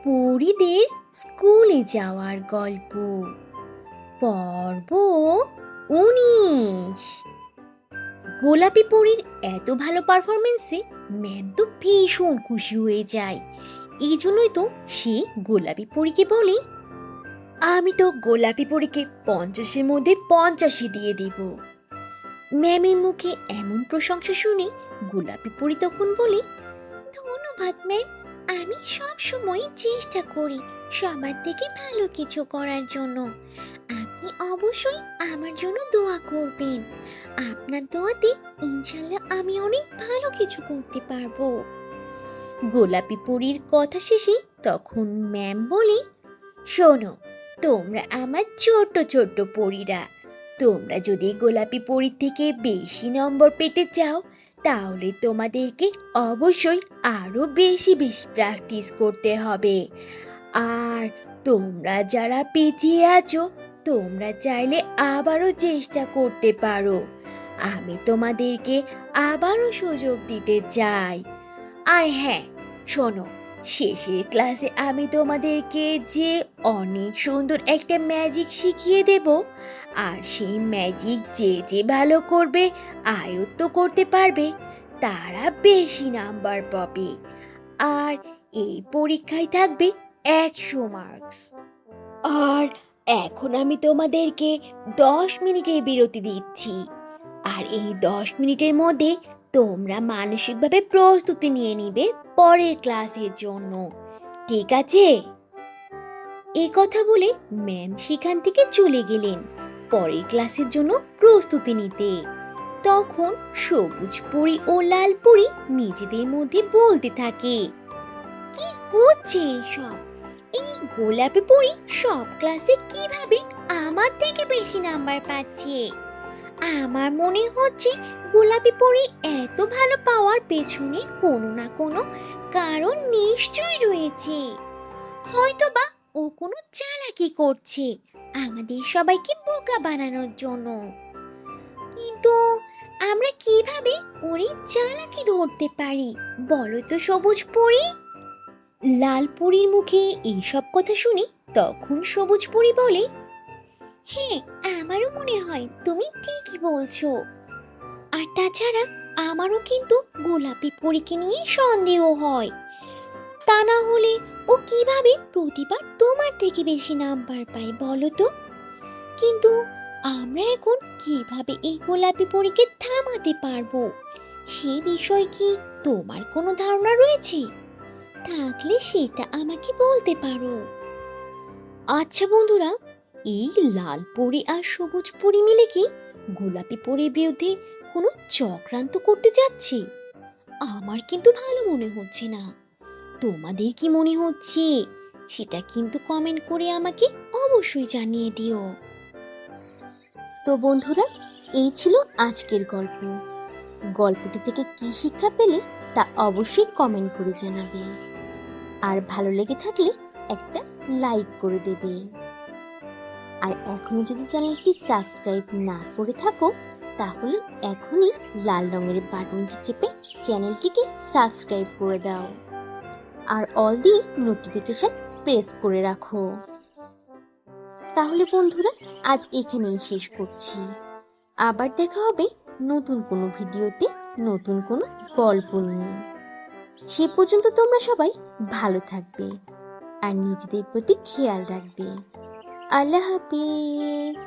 পরীদের স্কুলে যাওয়ার গল্প পর্ব ১৯। গোলাপি পরীর এত ভালো পারফরমেন্সে ম্যাম তো ভীষণ খুশি হয়ে যায়। এই জন্যই তো সে গোলাপি পরীকে বলে, আমি তো গোলাপি পরীকে ৫০-এর মধ্যে ৮৫ দিয়ে দেব। ম্যামের মুখে এমন প্রশংসা শুনে গোলাপি পরী তখন বলে, ধন্যবাদ ম্যাম, আমি সব সময় চেষ্টা করি সবার থেকে ভালো কিছু করার জন্য। আপনি অবশ্যই আমার জন্য দোয়া করবেন। আপনার দোয়াতে ইনশাআল্লাহ আমি অনেক ভালো কিছু করতে পারবো। গোলাপি পরীর কথা শেষে তখন ম্যাম বলে, শোনো, তোমরা আমার ছোট্ট ছোট্ট পরীরা, তোমরা যদি গোলাপি পরীর থেকে বেশি নম্বর পেতে চাও তাহলে তোমাদেরকে অবশ্যই আরো বেশি বেশি প্র্যাকটিস করতে হবে। আর তোমরা যারা পিছিয়ে আছো, তোমরা চাইলে আবারও চেষ্টা করতে পারো। আমি তোমাদেরকে আবারও সুযোগ দিতে চাই। আর হ্যাঁ, শোনো, শেষের ক্লাসে আমি তোমাদেরকে যে অনেক সুন্দর একটা ম্যাজিক শিখিয়ে দেব, আর সেই ম্যাজিক যে যে ভালো করবে, আয়ত্ত করতে পারবে, তারা বেশি নাম্বার পাবে। আর এই পরীক্ষায় থাকবে ১০০ মার্কস। আর এখন আমি তোমাদেরকে ১০ মিনিটের বিরতি দিচ্ছি। আর এই ১০ মিনিটের মধ্যে তোমরা মানসিকভাবে প্রস্তুতি নিয়ে নিবে পরের ক্লাসের জন্য, ঠিক আছে? এই কথা বলে ম্যাম সেখান থেকে চলে গেলেন পরের ক্লাসের জন্য প্রস্তুতি নিতে। তখন সবুজ পরী ও লাল পরী নিজেদের মধ্যে বলতে থাকে, কি হচ্ছে এসব? এই গোলাপি পরী সব ক্লাসে কিভাবে আমার থেকে বেশি নাম্বার পাচ্ছে? আমার মনে হচ্ছে গোলাপি পরী এত ভালো পাওয়ার পেছনে কোনো না কোনো কারণ নিশ্চয়ই রয়েছে। হয়তোবা ও কোনো চালাকি করছে আমাদের সবাইকে বোকা বানানোর জন্য। কিন্তু আমরা কিভাবে ওর এই চালাকি ধরতে পারি বলো তো সবুজ পরী? লাল পরীর মুখে এইসব কথা শুনি তখন সবুজ পরী বলে, হ্যাঁ, আমারও মনে হয় তুমি ঠিকই বলছো। আর তাছাড়া আমারও কিন্তু গোলাপি পরীকে নিয়ে সন্দেহ হয়। তা না হলে ও কিভাবে প্রতিবার তোমার থেকে বেশি নাম্বার পায় বলো তো? কিন্তু আমরা এখন কিভাবে এই গোলাপি পরীকে থামাতে পারবো সে বিষয়ে কি তোমার কোনো ধারণা রয়েছে? থাকলে সেটা আমাকে বলতে পারো। আচ্ছা বন্ধুরা, এই লাল পরী আর সবুজ পরী মিলে কি গোলাপি পরীর বিরুদ্ধে কোনো চক্রান্ত করতে যাচ্ছে? আমার কিন্তু ভালো মনে হচ্ছে না। তোমাদের কি মনে হচ্ছে সেটা কিন্তু কমেন্ট করে আমাকে অবশ্যই জানিয়ে দিও। তো বন্ধুরা, এই ছিল আজকের গল্প। গল্পটি থেকে কি শিক্ষা পেলে তা অবশ্যই কমেন্ট করে জানাবে। আর ভালো লেগে থাকলে একটা লাইক করে দেবে। আর এখনো যদি চ্যানেলটি সাবস্ক্রাইব না করে থাকো তাহলে এখনই লাল রঙের বাটনটি চেপে চ্যানেলটিকে সাবস্ক্রাইব করে দাও। আর অল দিয়ে নোটিফিকেশন প্রেস করে রাখো। তাহলে বন্ধুরা, আজ এখানেই শেষ করছি। আবার দেখা হবে নতুন কোনো ভিডিওতে, নতুন কোনো গল্প নিয়ে। সে পর্যন্ত তোমরা সবাই ভালো থাকবে আর নিজেদের প্রতি খেয়াল রাখবে। আল্লাহ হাফিজ।